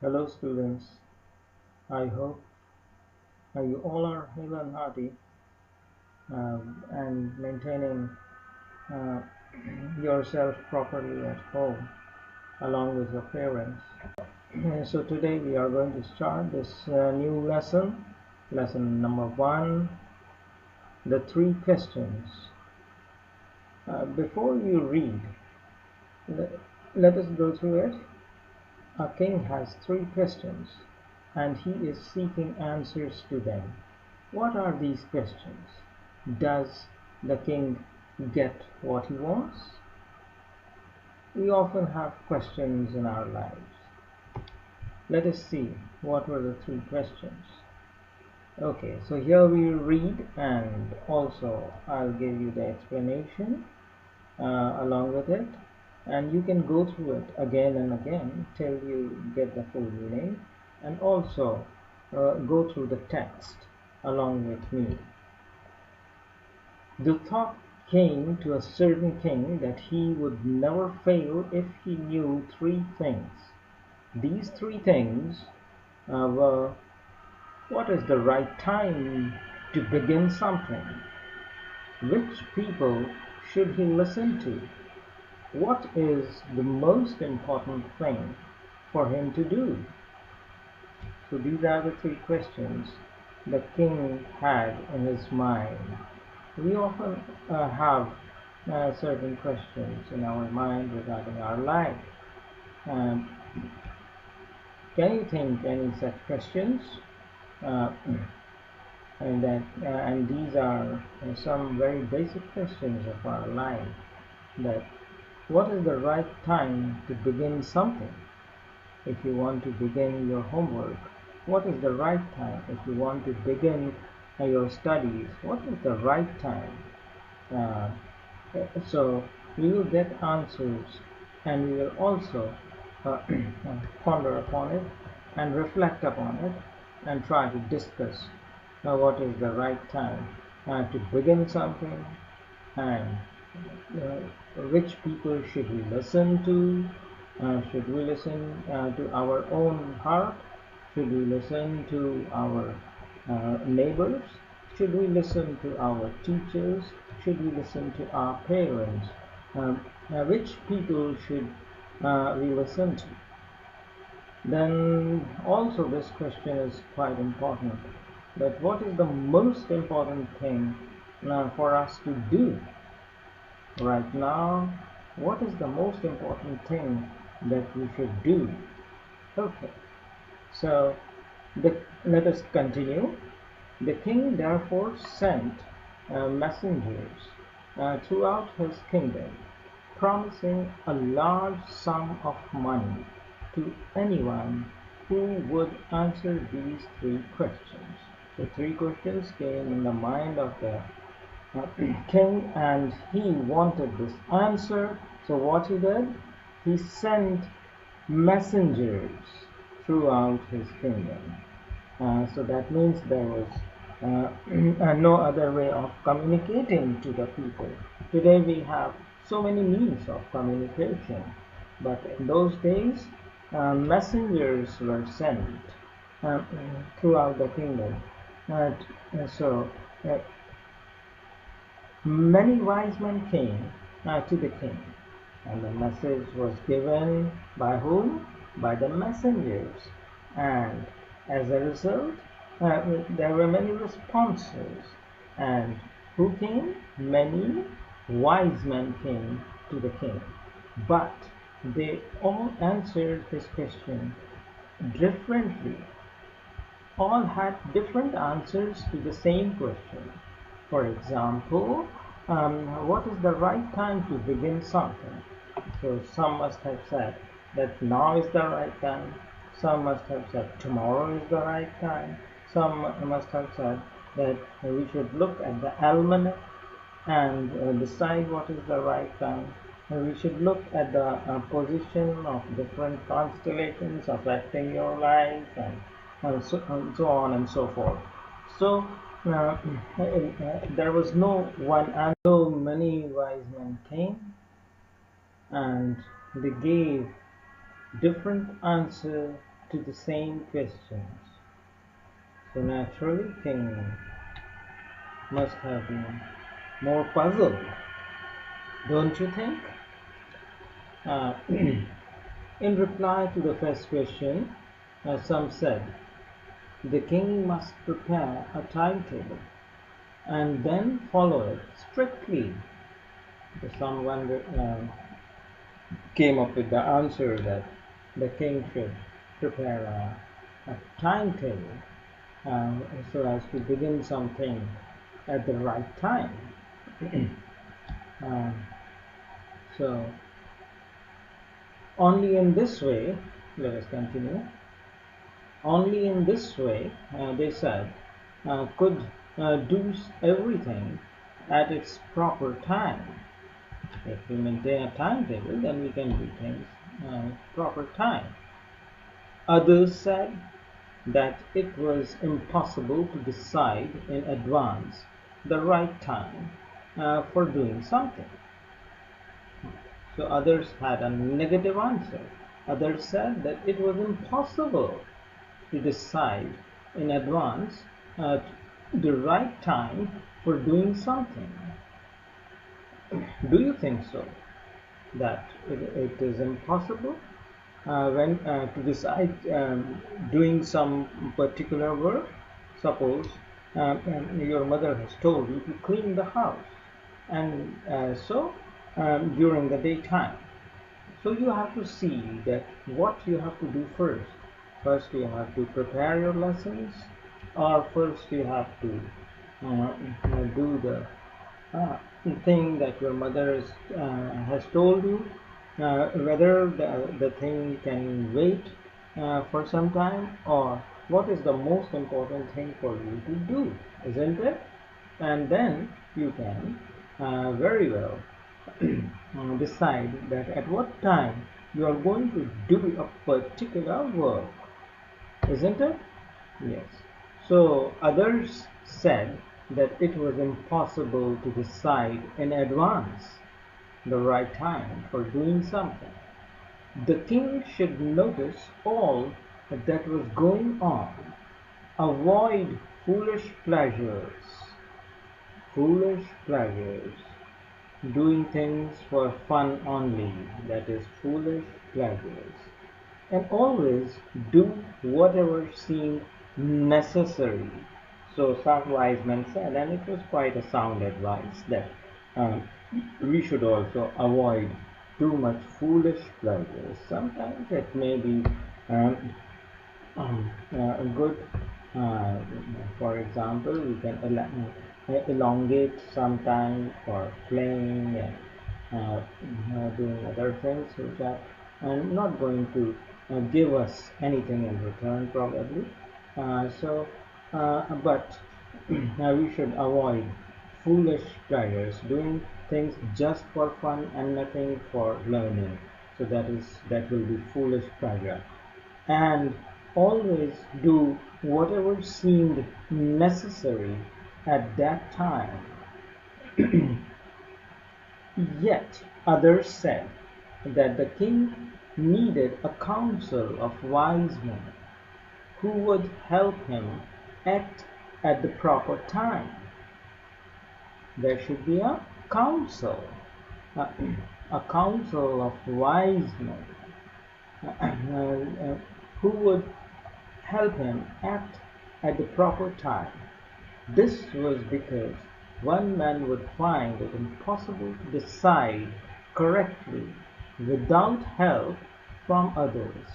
Hello students, I hope you all are hale and hearty and maintaining uh, yourself properly at home along with your parents. So today we are going to start this new lesson number 1, the 3 questions. Before you read, let, let us go through it. A king has 3 questions and he is seeking answers to them. What are these questions? Does the king get what he wants? We often have questions in our lives. Let us see what were the 3 questions. Okay, so here we read, and also I'll give you the explanation along with it, and you can go through it again and again till you get the full meaning, and also go through the text along with me. The thought came to a certain king that he would never fail if he knew 3 things. These 3 things were: what is the right time to begin something? Which people should he listen to? What is the most important thing for him to do? So these are the 3 questions the king had in his mind. We often have certain questions in our mind regarding our life. Um, can you think any such questions? Uh, and these are some very basic questions of our life. That what is the right time to begin something? If you want to begin your homework, what is the right time? If you want to begin your studies, what is the right time? Uh, so we will get answers, and we will also ponder upon it and reflect upon it and try to discuss what is the right time to begin something, and which people should we listen to. Should we listen to our own heart? Should we listen to our neighbors? Should we listen to our teachers? Should we listen to our parents? Which people should we listen to? Then also this question is quite important, that what is the most important thing for us to do right now? What is the most important thing that we should do? Okay, so let us continue. The king therefore sent messengers throughout his kingdom, promising a large sum of money to anyone who would answer these 3 questions. The 3 questions came in the mind of the king, and he wanted this answer. So what he did, he sent messengers throughout his kingdom. So that means there was no other way of communicating to the people. Today we have so many means of communication, but in those days messengers were sent uh, throughout the kingdom. So many wise men came to the king, and the message was given by whom? By the messengers. And as a result, there were many responses. And who came? Many wise men came to the king. But they all answered his question differently. All had different answers to the same question. For example, what is the right time to begin something? So some must have said that now is the right time. Some must have said tomorrow is the right time. Some must have said that we should look at the almanac and decide what is the right time. We should look at the position of different constellations affecting your life, and so on and so forth. So there was no one answer. So many wise men came, and they gave different answer to the same questions. So naturally, King must have been more puzzled, don't you think? In reply to the first question, some said the king must prepare a timetable and then follow it strictly. Someone came up with the answer that the king should prepare a timetable so as to begin something at the right time. um, so only in this way, let us continue. Only in this way, they said, could do everything at its proper time. If we maintain a timetable, then we can do things proper time. Others said that it was impossible to decide in advance the right time for doing something. So others had a negative answer. Others said that it was impossible to decide in advance the right time for doing something. Do you think so? That it is impossible when to decide doing some particular work? Suppose your mother has told you to clean the house, and during the daytime. So you have to see that what you have to do first. First you have to prepare your lessons, or first you have to do the uh, thing that your mother has told you, whether the thing can wait for some time, or what is the most important thing for you to do, isn't it? And then you can very well decide that at what time you are going to do a particular work, isn't it? Yes. So others said that it was impossible to decide in advance the right time for doing something. The king should notice all that was going on, avoid foolish pleasures, foolish pleasures, doing things for fun only, that is foolish pleasures, and always do whatever seemed necessary. So some wise men said, and it was quite a sound advice, that um, we should also avoid too much foolish pleasures. Sometimes it may be um, good. Uh, for example, we can elongate some time for playing and doing other things which are not going to give us anything in return, probably. But we should avoid foolish pleasures, doing things just for fun and nothing for learning. So that will be foolish pleasure. And always do whatever seemed necessary at that time. Yet others said that the king needed a council of wise men who would help him act at the proper time. There should be a council, a, a council of wise men who would help him act at the proper time. This was because one man would find it impossible to decide correctly without help from others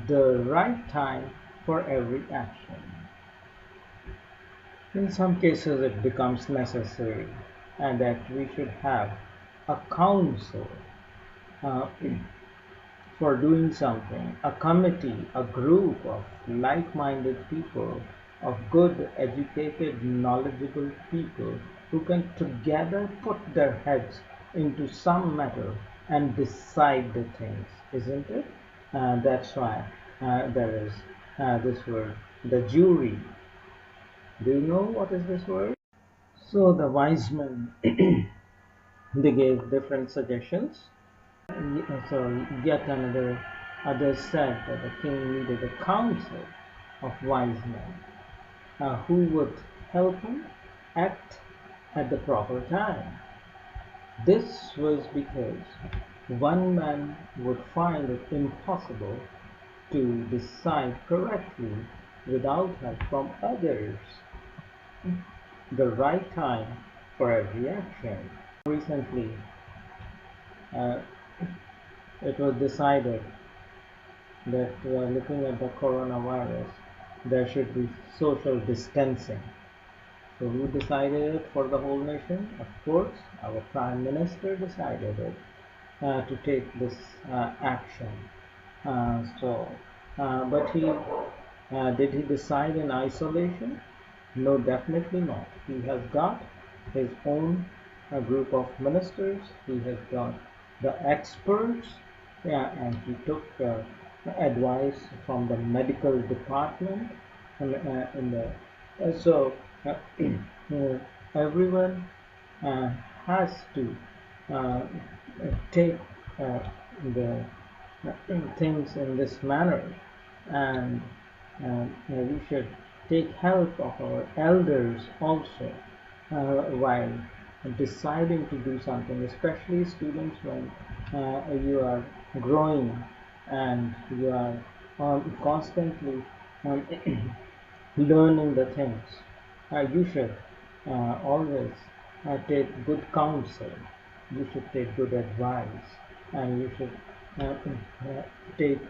the right time for every action. In some cases, it becomes necessary and that we should have a council uh, for doing something, a committee, a group of like-minded people, of good, educated, knowledgeable people who can together put their heads into some matter and decide the things, isn't it? That's why there is this word, the jury. Do you know what is this word? So the wise men they gave different suggestions. So yet another Others said that the king needed a council of wise men who would help him act at the proper time. This was because one man would find it impossible to decide correctly without help from others. The right time for every action. Recently, uh, it was decided that looking at the coronavirus, there should be social distancing. So who decided it for the whole nation? Of course, our Prime Minister decided it to take this action. But did he decide in isolation? No, definitely not. He has got his own group of ministers. He has got the experts, yeah, and he took advice from the medical department. In the so everyone has to uh, take uh, the things in this manner, and we should take help of our elders also while deciding to do something, especially students when you are growing and you are constantly um, learning the things. You should always take good counsel. You should take good advice, and you should take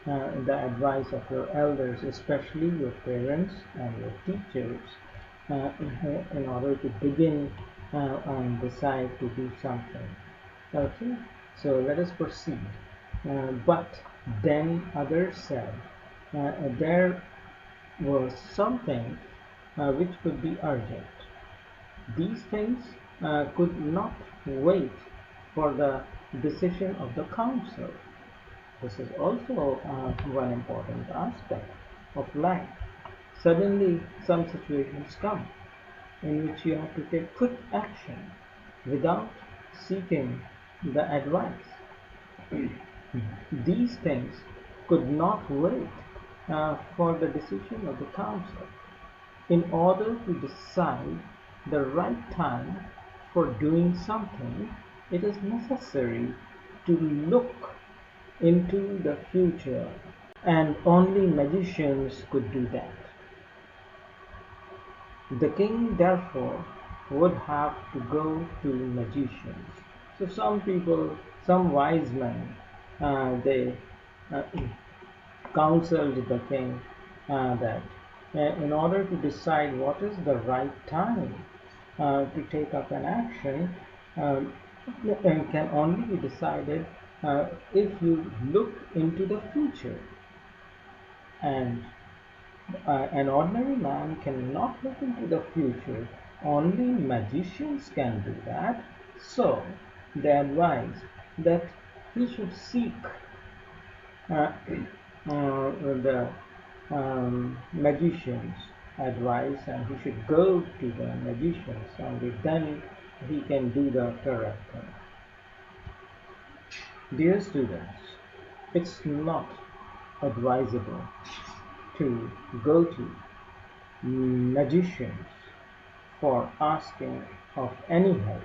the advice of your elders, especially your parents and your teachers, in order to begin and decide to do something. Okay, so let us proceed. But then others said, there was something which could be urgent. These things could not wait for the decision of the council. This is also one important aspect of life. Suddenly, some situations come in which you have to take quick action without seeking the advice. These things could not wait for the decision of the council. In order to decide the right time for doing something, it is necessary to look into the future, and only magicians could do that. The king, therefore, would have to go to magicians. So some people, some wise men, they uh, counseled the king that in order to decide what is the right time to take up an action, um, can only be decided if you look into the future. And an ordinary man cannot look into the future. Only magicians can do that. So they advise that he should seek uh, the magician's advice, and he should go to the magicians. Only then he can do the correct thing. Dear students, it's not advisable to go to magicians for asking of any help.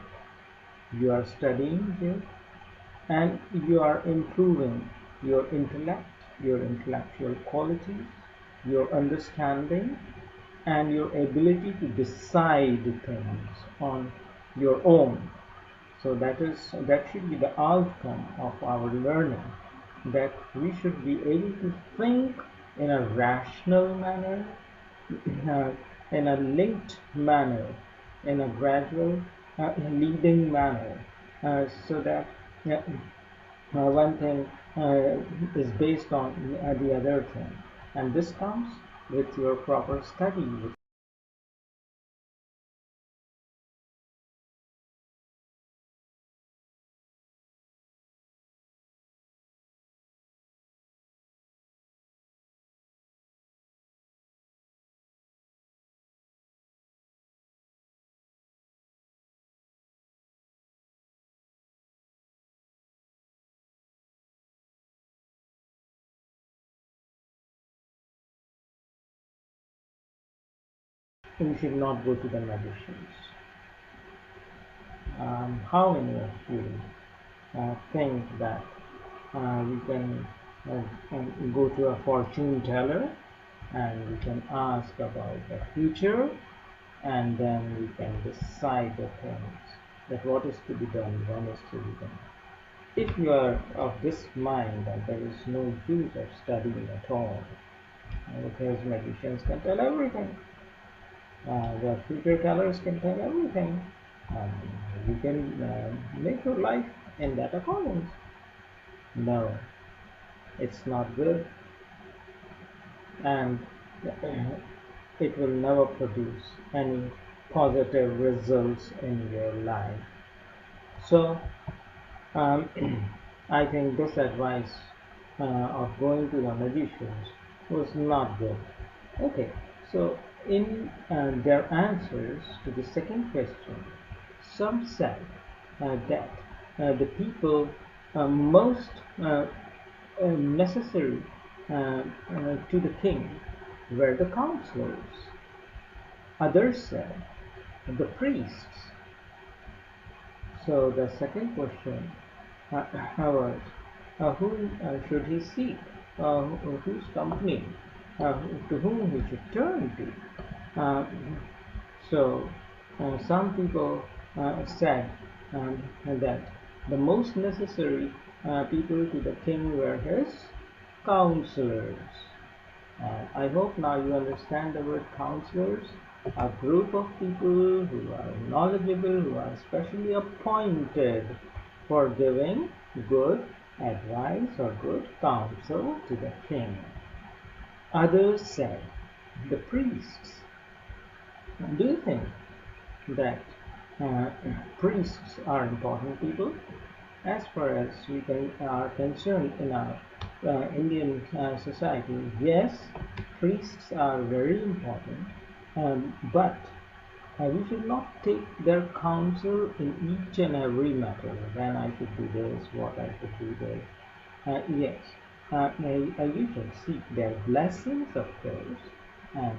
You are studying here and you are improving your intellect, your intellectual qualities, your understanding, and your ability to decide things on your own. So that should be the outcome of our learning, that we should be able to think in a rational manner, uh, in a linked manner, in a gradual leading manner, so that one thing is based on the other thing, and this comes with your proper study, with we should not go to the magicians. How many of you think that we can go to a fortune teller and we can ask about the future, and then we can decide the things that what is to be done, when is to be done. If you are of this mind that there is no use of studying at all, because magicians can tell everything, the future tellers can tell everything, you can make your life in that accordance. No, it's not good, and it will never produce any positive results in your life. So I think this advice of going to the magicians was not good. Okay, so in their answers to the second question, some said that the people most necessary to the king were the counselors. Others said the priests. So the second question was who should he seek? Whose company? To whom he should turn to? So some people said that the most necessary people to the king were his counselors. I hope now you understand the word counselors, a group of people who are knowledgeable, who are specially appointed for giving good advice or good counsel to the king. Others said the priests. Do you think that priests are important people? As far as we are concerned in our Indian society, yes, priests are very important, but we should not take their counsel in each and every matter. When I should do this, what I should do this. Yes, you should seek their blessings, of course, and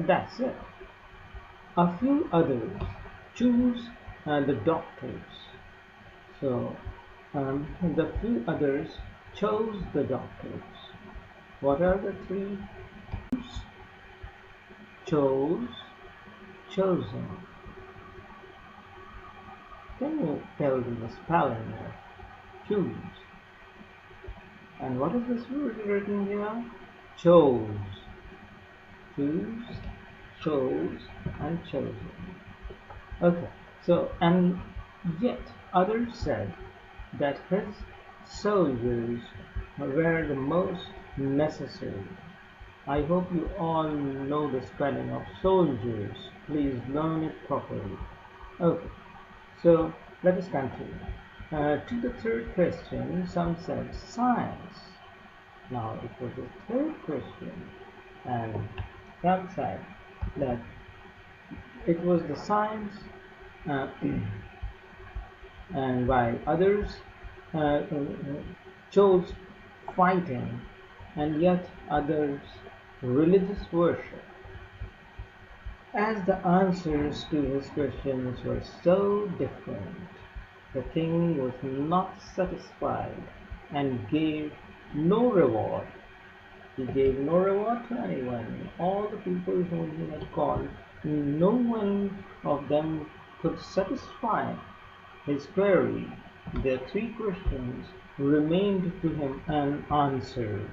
that's it. A few others choose the doctors. So the few others chose the doctors. What are the three? Chose, chosen. Can you tell me the spelling of choose? And what is this word written here? Chose. Choose, chose, and chosen. Okay, so and yet others said that his soldiers were the most necessary. I hope you all know the spelling of soldiers. Please learn it properly. Okay, so let us continue. To the third question, some said science. Now it was the third question, and some said that it was the science, and while others chose fighting, and yet others religious worship. As the answers to his questions were so different, the king was not satisfied and gave no reward. He gave no reward to anyone. All the people whom he had called, no one of them could satisfy his query. The three questions remained to him unanswered.